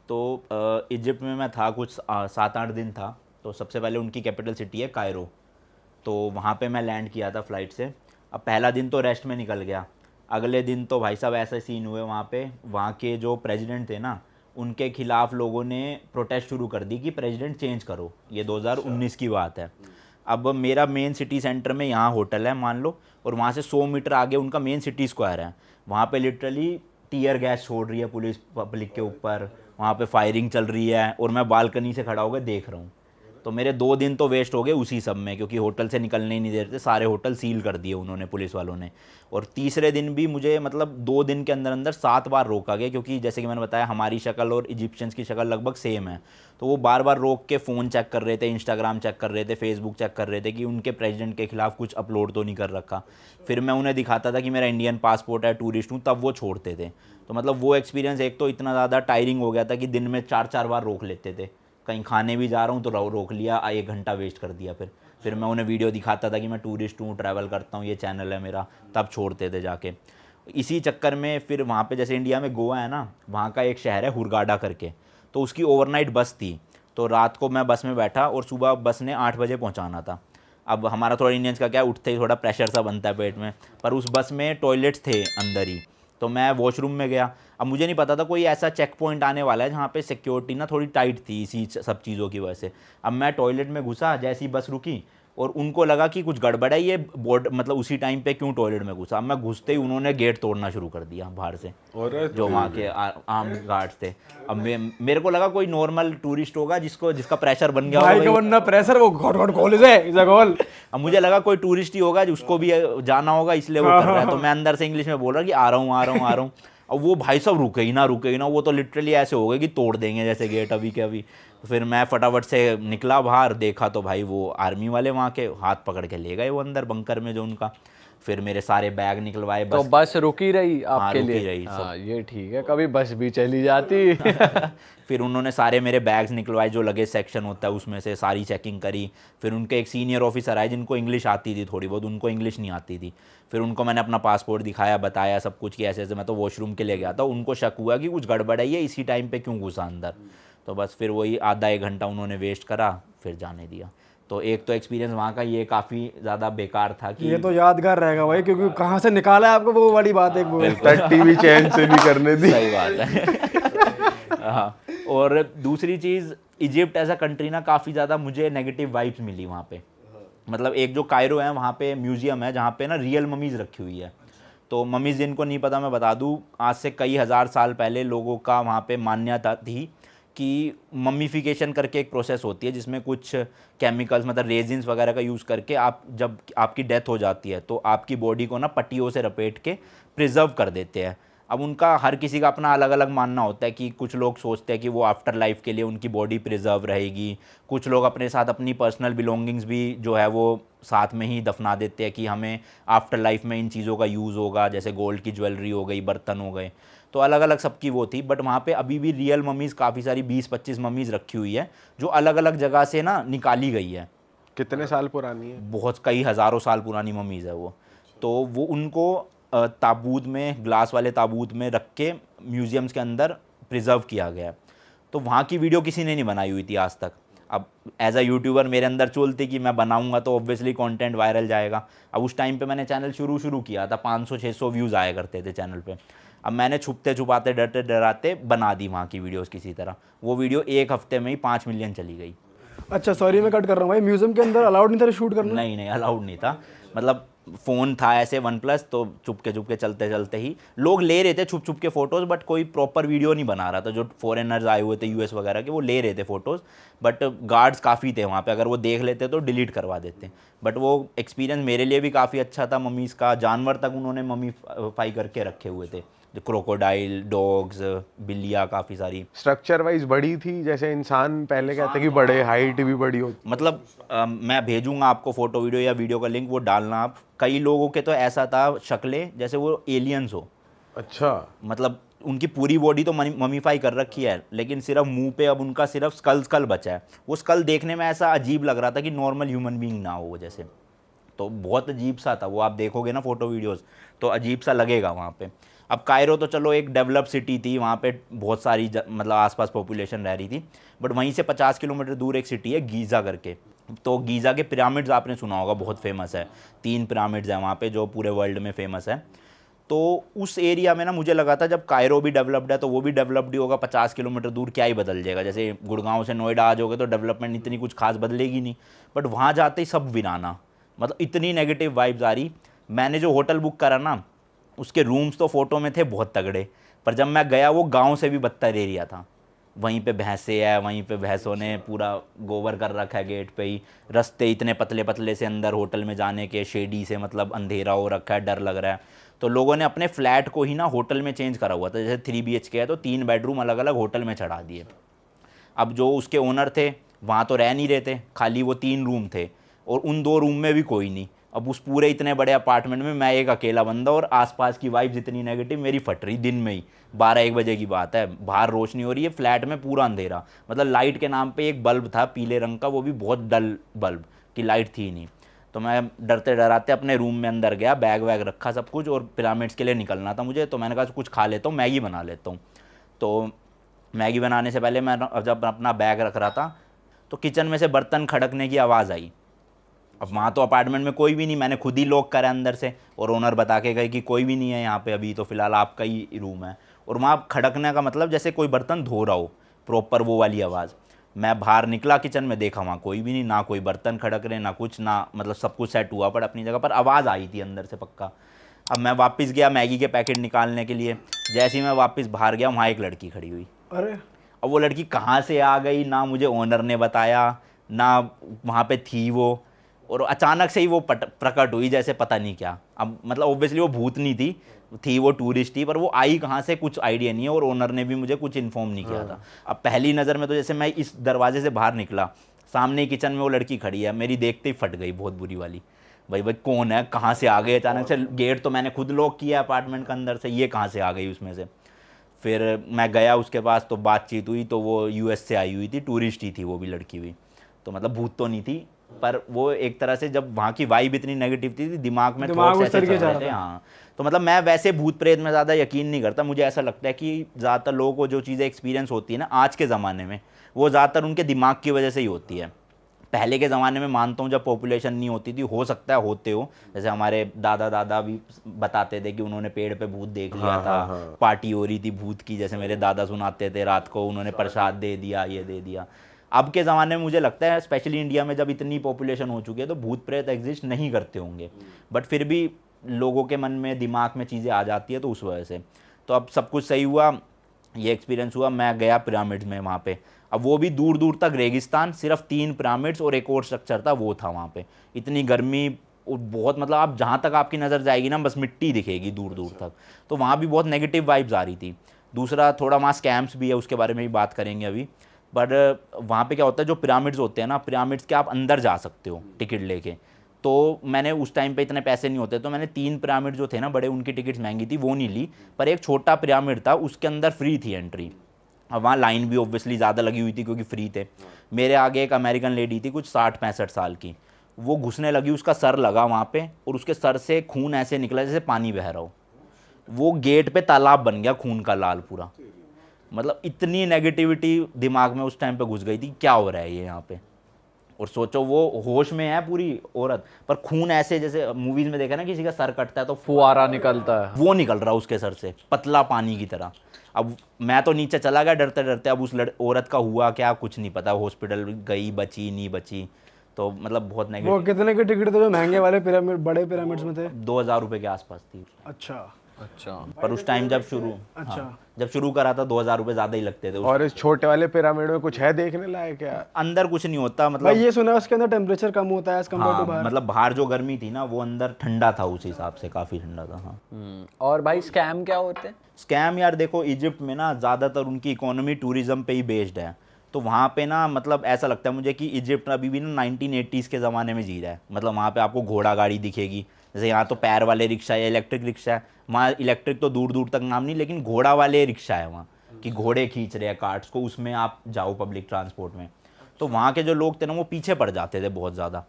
तो इजिप्ट में मैं था कुछ 7-8 दिन था। तो सबसे पहले उनकी कैपिटल सिटी है कायरो। तो वहाँ पे मैं लैंड किया था फ़्लाइट से। अब पहला दिन तो रेस्ट में निकल गया। अगले दिन तो भाई साहब ऐसे सीन हुए वहाँ पे, वहाँ के जो प्रेसिडेंट थे ना, उनके खिलाफ लोगों ने प्रोटेस्ट शुरू कर दी कि प्रेसिडेंट चेंज करो। ये 2019 की बात है। अब मेरा मेन सिटी सेंटर में यहाँ होटल है मान लो, और वहाँ से 100 मीटर आगे उनका मेन सिटी स्क्वायर है। वहाँ पे लिटरली टीयर गैस छोड़ रही है पुलिस पब्लिक के ऊपर, वहाँ पे फायरिंग चल रही है, और मैं बालकनी से खड़ा होकर देख रहा हूँ। तो मेरे 2 दिन तो वेस्ट हो गए उसी सब में, क्योंकि होटल से निकलने ही नहीं दे रहे थे, सारे होटल सील कर दिए उन्होंने, पुलिस वालों ने। और तीसरे दिन भी मुझे मतलब 2 दिन के अंदर अंदर 7 बार रोका गया, क्योंकि जैसे कि मैंने बताया हमारी शक्ल और इजिप्शियंस की शक्ल लगभग सेम है। तो वो बार बार रोक के फ़ोन चेक कर रहे थे, इंस्टाग्राम चेक कर रहे थे, फेसबुक चेक कर रहे थे कि उनके प्रेसिडेंट के खिलाफ कुछ अपलोड तो नहीं कर रखा। फिर मैं उन्हें दिखाता था कि मेरा इंडियन पासपोर्ट है, टूरिस्ट हूँ, तब वो छोड़ते थे। तो मतलब वो एक्सपीरियंस एक तो इतना ज़्यादा टायरिंग हो गया था कि दिन में 4-4 बार रोक लेते थे। कहीं खाने भी जा रहा हूँ तो रोक लिया, 1 घंटा वेस्ट कर दिया। फिर मैं उन्हें वीडियो दिखाता था कि मैं टूरिस्ट हूँ, ट्रैवल करता हूँ, ये चैनल है मेरा, तब छोड़ते थे जाके। इसी चक्कर में फिर वहाँ पे जैसे इंडिया में गोवा है ना, वहाँ का एक शहर है हुरगाडा करके, तो उसकी ओवरनाइट बस थी। तो रात को मैं बस में बैठा और सुबह बस ने 8 बजे पहुँचाना था। अब हमारा थोड़ा इंडियंस का क्या, उठते ही थोड़ा प्रेशर सा बनता है पेट में, पर उस बस में टॉयलेट्स थे अंदर ही। तो मैं वॉशरूम में गया। अब मुझे नहीं पता था कोई ऐसा चेक पॉइंट आने वाला है जहाँ पे सिक्योरिटी ना थोड़ी टाइट थी इसी सब चीज़ों की वजह से। अब मैं टॉयलेट में घुसा, जैसी बस रुकी और उनको लगा कि कुछ गड़बड़ है, ये बोर्ड मतलब उसी टाइम पे क्यों टॉयलेट में घुसा। अब मैं घुसते ही उन्होंने गेट तोड़ना शुरू कर दिया बाहर से, जो वहाँ के आर्म गार्ड्स थे। अब मेरे को लगा कोई नॉर्मल टूरिस्ट होगा जिसका प्रेशर बन गया भाई का होगा। वरना प्रेशर वो घोट घोट कॉलेज है इज अ कॉल। अब मुझे लगा कोई टूरिस्ट ही होगा जिसको भी जाना होगा, इसलिए वो कर रहा है। तो मैं अंदर से इंग्लिश में बोल रहा कि आ रहा हूँ आ रहा हूँ आ रहा हूँ। अब वो भाई सब रुके ही ना, वो तो लिटरली ऐसे हो गए कि तोड़ देंगे जैसे गेट अभी के अभी। तो फिर मैं फटाफट से निकला बाहर, देखा तो भाई वो आर्मी वाले वहाँ के हाथ पकड़ के ले गए वो अंदर बंकर में जो उनका। फिर मेरे सारे बैग निकलवाए। तो बस रुकी रही हाँ, आपके रुकी लिए? रही सब। हाँ ये ठीक है, कभी बस भी चली जाती। फिर उन्होंने सारे मेरे बैग्स निकलवाए, जो लगेज सेक्शन होता है उसमें से सारी चेकिंग करी। फिर उनके एक सीनियर ऑफिसर आए जिनको इंग्लिश आती थी थोड़ी बहुत, उनको इंग्लिश नहीं आती थी। फिर उनको मैंने अपना पासपोर्ट दिखाया, बताया सब कुछ कि ऐसे ऐसे मैं तो वॉशरूम के लिए गया था। उनको शक हुआ कि कुछ गड़बड़ है, ये इसी टाइम पे क्यों घुसा अंदर। तो बस फिर वही आधा 1 घंटा उन्होंने वेस्ट करा, फिर जाने दिया। तो एक तो एक्सपीरियंस वहाँ का ये काफ़ी ज़्यादा बेकार था कि ये तो यादगार रहेगा भाई, क्योंकि कहाँ से निकाला है आपको वो बड़ी बात है। वो तक टीवी चैन से नहीं करने दी। सही बात है। हाँ, और दूसरी चीज़, इजिप्ट एज अ कंट्री ना काफ़ी ज़्यादा मुझे नेगेटिव वाइब्स मिली वहाँ पे। मतलब एक जो कायरो है वहाँ पे म्यूज़ियम है जहाँ पे ना रियल ममीज़ रखी हुई है। तो ममीज़ जिनको नहीं पता मैं बता दूँ, आज से कई हज़ार साल पहले लोगों का वहाँ पे मान्यता थी कि मम्मीफिकेशन करके एक प्रोसेस होती है जिसमें कुछ केमिकल्स मतलब रेजिन्स वगैरह का यूज़ करके आप जब आपकी डेथ हो जाती है तो आपकी बॉडी को ना पट्टियों से लपेट के प्रिजर्व कर देते हैं। अब उनका हर किसी का अपना अलग अलग मानना होता है कि कुछ लोग सोचते हैं कि वो आफ्टर लाइफ के लिए उनकी बॉडी प्रिजर्व रहेगी। कुछ लोग अपने साथ अपनी पर्सनल बिलोंगिंग्स भी जो है वो साथ में ही दफना देते हैं कि हमें आफ्टर लाइफ में इन चीज़ों का यूज़ होगा, जैसे गोल्ड की ज्वेलरी हो गई, बर्तन हो गए। तो अलग अलग सबकी वो थी। बट वहाँ पे अभी भी रियल ममीज़ काफ़ी सारी 20-25 ममीज़ रखी हुई है जो अलग अलग जगह से ना निकाली गई है। कितने साल पुरानी है? बहुत कई हज़ारों साल पुरानी ममीज़ है वो। तो वो उनको ताबूत में, ग्लास वाले ताबूत में रख के म्यूज़ियम्स के अंदर प्रिजर्व किया गया है। तो वहाँ की वीडियो किसी ने नहीं बनाई हुई थी आज तक। अब एज अ यूट्यूबर मेरे अंदर चुलती कि मैं बनाऊंगा तो ऑब्वियसली कंटेंट वायरल जाएगा। अब उस टाइम पे मैंने चैनल शुरू किया था, 500-600 व्यूज़ आया करते थे चैनल पे। अब मैंने छुपते छुपाते डरते डराते बना दी वहाँ की वीडियोस किसी तरह। वो वीडियो 1 हफ्ते में ही 5 मिलियन चली गई। अच्छा सॉरी मैं कट कर रहा हूँ भाई, म्यूजियम के अंदर अलाउड नहीं था शूट करना? नहीं अलाउड नहीं था। मतलब फ़ोन था ऐसे OnePlus, तो चुपके चुपके चलते चलते ही लोग ले रहे थे छुप के फ़ोटोज़, बट कोई प्रॉपर वीडियो नहीं बना रहा था। जो फॉरेनर्स आए हुए थे US वगैरह के, वो ले रहे थे फ़ोटोज़, बट गार्ड्स काफ़ी थे वहाँ पे, अगर वो देख लेते तो डिलीट करवा देते। बट वो एक्सपीरियंस मेरे लिए भी काफ़ी अच्छा था। मम्मीज़ का जानवर तक उन्होंने मम्मीफाई करके रखे हुए थे, जो क्रोकोडाइल, डॉग्स, बिल्लियाँ काफ़ी सारी। स्ट्रक्चर वाइज बड़ी थी, जैसे इंसान पहले कहते कि बड़े, हाइट भी बड़ी होती। मतलब मैं भेजूंगा आपको फ़ोटो वीडियो या वीडियो का लिंक, वो डालना आप। कई लोगों के तो ऐसा था शक्लें जैसे वो एलियंस हो। अच्छा। मतलब उनकी पूरी बॉडी तो ममीफाई कर रखी है, लेकिन सिर्फ मुंह पे अब उनका सिर्फ स्कल बचा है। वो स्कल देखने में ऐसा अजीब लग रहा था कि नॉर्मल ह्यूमन बीइंग ना हो वो जैसे। तो बहुत अजीब सा था वो, आप देखोगे ना फ़ोटो वीडियोज़ तो अजीब सा लगेगा वहाँ पे। अब कायरो तो चलो एक डेवलप सिटी थी, वहाँ पे बहुत सारी मतलब आसपास पॉपुलेशन रह रही थी, बट वहीं से 50 किलोमीटर दूर एक सिटी है गीज़ा करके। तो गीज़ा के पिरामिड्स आपने सुना होगा, बहुत फेमस है, 3 पिरामिड्स हैं वहाँ पे जो पूरे वर्ल्ड में फेमस है। तो उस एरिया में ना मुझे लगा था जब कायरो भी डेवलप्ड है तो वो भी डेवलप्ड ही होगा, 50 किलोमीटर दूर क्या ही बदल जाएगा, जैसे गुड़गांव से नोएडा आ जाओगे तो डेवलपमेंट इतनी कुछ खास बदलेगी नहीं, बट वहाँ जाते ही सब वीराना, मतलब इतनी नेगेटिव वाइब्स आ रही। मैंने जो होटल बुक करा ना उसके रूम्स तो फ़ोटो में थे बहुत तगड़े, पर जब मैं गया वो गांव से भी बदतर एरिया था। वहीं पे भैंसे है, वहीं पे भैंसों ने पूरा गोबर कर रखा है गेट पे ही, रास्ते इतने पतले पतले से अंदर होटल में जाने के, शेडी से, मतलब अंधेरा हो रखा है, डर लग रहा है। तो लोगों ने अपने फ्लैट को ही ना होटल में चेंज करा हुआ था, जैसे 3 BHK है तो 3 बेडरूम अलग अलग होटल में चढ़ा दिए। अब जो उसके ओनर थे वहाँ तो रह नहीं रहे थे, खाली वो 3 रूम थे और उन 2 रूम में भी कोई नहीं। अब उस पूरे इतने बड़े अपार्टमेंट में मैं एक अकेला बंदा और आसपास की वाइब्स इतनी नेगेटिव, मेरी फट रही दिन में ही। 12-1 बजे की बात है, बाहर रोशनी हो रही है, फ्लैट में पूरा अंधेरा, मतलब लाइट के नाम पे एक बल्ब था पीले रंग का, वो भी बहुत डल बल्ब की लाइट थी नहीं। तो मैं डरते डराते अपने रूम में अंदर गया, बैग वैग रखा सब कुछ, और पिरामिड्स के लिए निकलना था मुझे, तो मैंने कहा कुछ खा लेता हूँ, मैगी बना लेता हूँ। तो मैगी बनाने से पहले मैं जब अपना बैग रख रहा था तो किचन में से बर्तन खड़कने की आवाज़ आई। अब वहाँ तो अपार्टमेंट में कोई भी नहीं, मैंने खुद ही लॉक करा अंदर से, और ओनर बता के गए कि कोई भी नहीं है यहाँ पे, अभी तो फ़िलहाल आपका ही रूम है। और वहाँ खड़कने का मतलब जैसे कोई बर्तन धो रहा हो, प्रॉपर वो वाली आवाज़। मैं बाहर निकला किचन में, देखा वहाँ कोई भी नहीं, ना कोई बर्तन खड़क रहे ना कुछ, ना मतलब सब कुछ सेट हुआ पर अपनी जगह, पर आवाज़ आई थी अंदर से पक्का। अब मैं वापस गया मैगी के पैकेट निकालने के लिए, जैसे ही मैं वापस बाहर गया वहाँ एक लड़की खड़ी हुई। अरे अब वो लड़की कहाँ से आ गई, ना मुझे ओनर ने बताया, ना वहाँ पे थी वो, और अचानक से ही वो प्रकट हुई जैसे पता नहीं क्या। अब मतलब ऑब्वियसली वो भूत नहीं थी वो टूरिस्ट थी, पर वो आई कहाँ से कुछ आइडिया नहीं है, और ओनर ने भी मुझे कुछ इन्फॉर्म नहीं किया था। अब पहली नज़र में तो जैसे मैं इस दरवाजे से बाहर निकला, सामने किचन में वो लड़की खड़ी है, मेरी देखते ही फट गई बहुत बुरी वाली। भाई कौन है, कहाँ से आ गई अचानक से, गेट तो मैंने खुद लॉक किया अपार्टमेंट के अंदर से, ये कहाँ से आ गई उसमें से। फिर मैं गया उसके पास तो बातचीत हुई, तो वो US से आई हुई थी, टूरिस्ट ही थी वो भी लड़की हुई, तो मतलब भूत तो नहीं थी, पर वो एक तरह से जब वहाँ की वाइब इतनी नेगेटिव थी, दिमाग में थॉट्स ऐसे चल रहे थे। हाँ, तो मतलब मैं वैसे भूत प्रेत में ज़्यादा यकीन नहीं करता। मुझे ऐसा लगता है कि ज़्यादातर लोगों को जो चीज़ें एक्सपीरियंस होती है ना आज के ज़माने में, वो ज़्यादातर उनके दिमाग की वजह से ही होती है। पहले के ज़माने में मानता हूँ जब पॉपुलेशन नहीं होती थी, हो सकता है होते हो, जैसे हमारे दादा भी बताते थे कि उन्होंने पेड़ पे भूत देख लिया था, पार्टी हो रही थी भूत की, जैसे मेरे दादा सुनाते थे, रात को उन्होंने प्रसाद दे दिया, ये दे दिया। अब के ज़माने में मुझे लगता है स्पेशली इंडिया में जब इतनी पॉपुलेशन हो चुकी है तो भूत प्रेत एग्जिस्ट नहीं करते होंगे, बट फिर भी लोगों के मन में दिमाग में चीज़ें आ जाती है, तो उस वजह से। तो अब सब कुछ सही हुआ, ये एक्सपीरियंस हुआ, मैं गया पिरामिड्स में वहाँ पे। अब वो भी दूर दूर तक रेगिस्तान, सिर्फ 3 पिरामिड्स और एक और स्ट्रक्चर था वो था वहाँ पे। इतनी गर्मी और बहुत, मतलब आप जहाँ तक आपकी नज़र जाएगी ना बस मिट्टी दिखेगी दूर दूर तक। तो वहाँ भी बहुत नेगेटिव वाइब्स आ रही थी। दूसरा थोड़ा वहाँ स्कैम्स भी है, उसके बारे में भी बात करेंगे अभी। बट वहाँ पे क्या होता है, जो पिरामिड्स होते हैं ना, पिरामिड्स के आप अंदर जा सकते हो टिकट लेके। तो मैंने उस टाइम पे इतने पैसे नहीं होते, तो मैंने 3 पिरामिड जो थे ना बड़े, उनकी टिकट्स महंगी थी, वो नहीं ली, पर एक छोटा पिरामिड था उसके अंदर फ्री थी एंट्री। अब वहाँ लाइन भी ऑब्वियसली ज़्यादा लगी हुई थी क्योंकि फ्री थे। मेरे आगे एक अमेरिकन लेडी थी कुछ 60-65 साल की, वो घुसने लगी, उसका सर लगा वहाँ पे और उसके सर से खून ऐसे निकला जैसे पानी बह रहा हो। वो गेट पे तालाब बन गया खून का लाल पूरा। मतलब इतनी नेगेटिविटी दिमाग में उस टाइम पे घुस गई थी, क्या हो रहा है ये यहाँ पे। और सोचो वो होश में है पूरी औरत, पर खून ऐसे जैसे मूवीज़ में देखा ना किसी का सर कटता है तो फुहारा निकलता है, वो निकल रहा उसके सर से पतला पानी की तरह। अब मैं तो नीचे चला गया डरते डरते। अब उस औरत का हुआ क्या कुछ नहीं पता, हॉस्पिटल गई, बची नहीं बची, तो मतलब बहुत नेगेटिव। वो कितने के टिकट थे जो महंगे वाले पिरामिड, बड़े पिरामिड्स में थे? 2000 रुपये के आसपास थी। अच्छा, पर उस टाइम जब शुरू जब शुरू करा था 2000 रुपये ज़्यादा ही लगते थे। और इस छोटे वाले पिरामिड में कुछ है देखने लायक? क्या अंदर कुछ नहीं होता, मतलब भाई ये सुना है उसके अंदर टेम्परेचर कम होता है एज कम्पेयर टू बाहर। मतलब बाहर जो गर्मी थी ना वो अंदर ठंडा था, उस हिसाब से काफ़ी ठंडा था। हाँ। और भाई स्कैम क्या होते हैं? स्कैम यार देखो, इजिप्ट में ना ज़्यादातर उनकी इकोनॉमी टूरिज़्म पे ही बेस्ड है। तो वहाँ पे ना मतलब ऐसा लगता है मुझे कि इजिप्ट अभी भी ना 1980s के ज़माने में जी रहा है। मतलब वहाँ पे आपको घोड़ा गाड़ी दिखेगी, जैसे यहाँ तो पैर वाले रिक्शा या इलेक्ट्रिक रिक्शा है, वहाँ इलेक्ट्रिक तो दूर दूर तक नाम नहीं, लेकिन घोड़ा वाले रिक्शा है वहाँ, कि घोड़े खींच रहे हैं कार्ट्स को, उसमें आप जाओ पब्लिक ट्रांसपोर्ट में। तो वहाँ के जो लोग थे ना वो पीछे पड़ जाते थे बहुत ज़्यादा,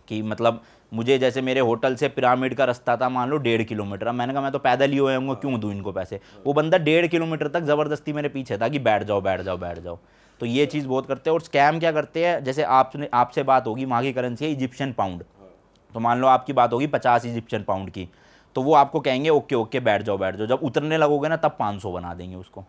कि मतलब मुझे जैसे मेरे होटल से पिरामिड का रास्ता था मान लो 1.5 किलोमीटर, अब मैंने कहा मैं तो पैदल ही होऊंगा, क्यों दूं इनको पैसे। वो बंदा 1.5 किलोमीटर तक ज़बरदस्ती मेरे पीछे था कि बैठ जाओ बैठ जाओ बैठ जाओ। तो ये चीज़ बहुत करते हैं। और स्कैम क्या करते हैं, जैसे आपसे बात होगी, वहाँ की करेंसी है इजिप्शियन पाउंड, तो मान लो आपकी बात होगी 50 इजिप्शियन पाउंड की, तो वो आपको कहेंगे ओके ओके बैठ जाओ बैठ जाओ। जब उतरने लगोगे ना तब 500 बना देंगे उसको।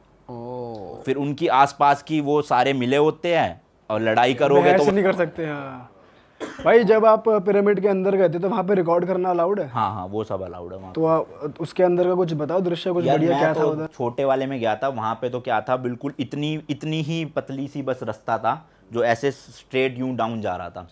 फिर उनकी आसपास की वो सारे मिले होते हैं और लड़ाई करोगे ऐसे तो नहीं कर सकते। हाँ भाई, जब आप पिरामिड के अंदर गए थे तो वहाँ पे रिकॉर्ड करना अलाउड है? हाँ हाँ वो सब अलाउड है वहाँ। तो उसके अंदर का कुछ बताओ, दृश्य कुछ यार बढ़िया मैं क्या था तो उधर? छोटे वाले में गया था, वहाँ पे तो क्या था, बिल्कुल इतनी ही पतली सी बस रास्ता था जो ऐसे स्ट्रेट यूं डाउन जा रहा था।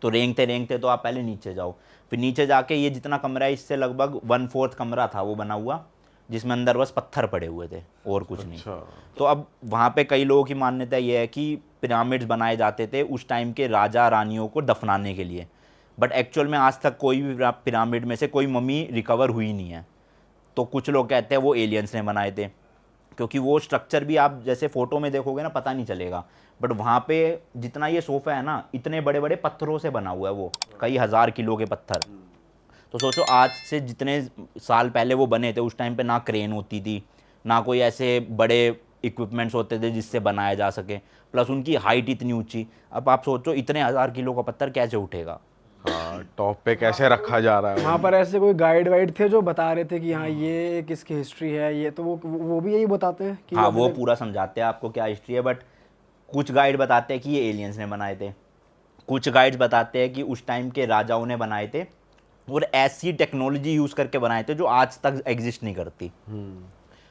तो रेंगते रेंगते तो आप पहले नीचे जाओ, फिर नीचे जाके ये जितना कमरा है इससे लगभग 1/4 कमरा था वो बना हुआ, जिसमें अंदर बस पत्थर पड़े हुए थे और कुछ नहीं। तो अब वहाँ पे कई लोगों की मान्यता ये है कि पिरामिड्स बनाए जाते थे उस टाइम के राजा रानियों को दफनाने के लिए, बट एक्चुअल में आज तक कोई भी पिरामिड में से कोई मम्मी रिकवर हुई नहीं है। तो कुछ लोग कहते हैं वो एलियंस ने बनाए थे, क्योंकि वो स्ट्रक्चर भी आप जैसे फ़ोटो में देखोगे ना पता नहीं चलेगा, बट वहाँ पे जितना ये सोफ़ा है ना इतने बड़े बड़े पत्थरों से बना हुआ है, वो कई हज़ार किलो के पत्थर। तो सोचो आज से जितने साल पहले वो बने थे उस टाइम पे ना क्रेन होती थी, ना कोई ऐसे बड़े इक्विपमेंट्स होते थे जिससे बनाया जा सके, प्लस उनकी हाइट इतनी ऊंची। अब आप सोचो इतने 1000 किलो का पत्थर कैसे उठेगा। हाँ, टॉप पे कैसे रखा जा रहा है वहाँ पर ऐसे कोई गाइड वाइड थे जो बता रहे थे कि हाँ ये किसकी हिस्ट्री है, ये तो वो भी यही बताते हैं कि हाँ वो पूरा समझाते हैं आपको क्या हिस्ट्री है, बट कुछ गाइड बताते हैं कि ये एलियंस ने बनाए थे, कुछ गाइड्स बताते हैं कि उस टाइम के राजाओं ने बनाए थे और ऐसी टेक्नोलॉजी यूज़ करके बनाए थे जो आज तक एग्जिस्ट नहीं करती।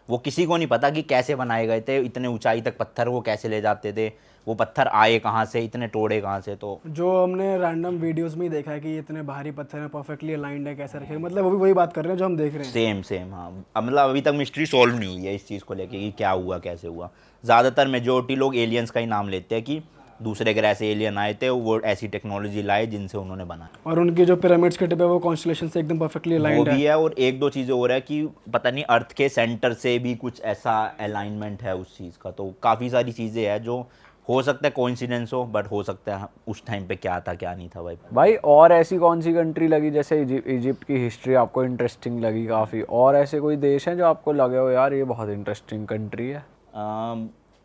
वो किसी को नहीं पता कि कैसे बनाए गए थे, इतने ऊंचाई तक पत्थर वो कैसे ले जाते थे, वो पत्थर आए कहाँ से, इतने टोड़े कहाँ से। तो जो हमने रैंडम वीडियोस में ही देखा है कि ये इतने भारी पत्थर हैं, परफेक्टली अलाइंड है, कैसे रखे, मतलब वो भी वही बात कर रहे हैं जो हम देख रहे हैं। सेम सेम हाँ, अब मतलब अभी तक मिस्ट्री सॉल्व नहीं हुई है इस चीज़ को लेके कि क्या हुआ कैसे हुआ। ज़्यादातर मेजोरिटी लोग एलियंस का ही नाम लेते हैं कि दूसरे ग्रह से एलियन आए थे, वो ऐसी टेक्नोलॉजी लाए जिनसे उन्होंने बनाया। और उनकी जो पिरामिड्स के टिप है वो कॉन्स्टलेशन से एकदम परफेक्टली वो अलाइंड भी है। है और एक दो चीज़ें और है कि पता नहीं अर्थ के सेंटर से भी कुछ ऐसा अलाइनमेंट है उस चीज़ का। तो काफ़ी सारी चीज़ें हैं जो हो सकता है कोइंसिडेंस हो, बट हो सकता है उस टाइम पे क्या था क्या नहीं था भाई। और ऐसी कौन सी कंट्री लगी, जैसे इजिप्ट की हिस्ट्री आपको इंटरेस्टिंग लगी काफ़ी, और ऐसे कोई देश हैं जो आपको लगे हो यार ये बहुत इंटरेस्टिंग कंट्री है?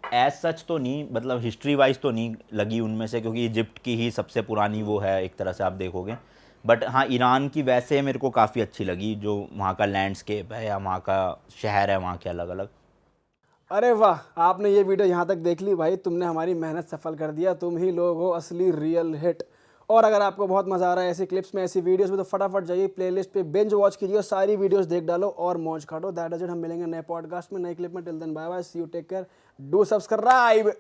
एज सच तो नहीं, मतलब हिस्ट्री वाइज तो नहीं लगी उनमें से, क्योंकि इजिप्ट की ही सबसे पुरानी वो है एक तरह से आप देखोगे। बट हाँ ईरान की वैसे मेरे को काफ़ी अच्छी लगी, जो वहाँ का लैंडस्केप है या वहाँ का शहर है वहाँ के अलग अलग। अरे वाह, आपने ये वीडियो यहाँ तक देख ली भाई, तुमने हमारी मेहनत सफल कर दिया, तुम ही लोग हो असली रियल हिट। और अगर आपको बहुत मज़ा आ रहा है ऐसी क्लिप्स में, ऐसी वीडियोस में, तो फटाफट जाइए प्लेलिस्ट पे बिंज वॉच कीजिए और सारी वीडियोस देख डालो और मौज काटो। दैट इज इट, हम मिलेंगे नए पॉडकास्ट में नई क्लिप में। Till then bye bye, see you, take care, do subscribe.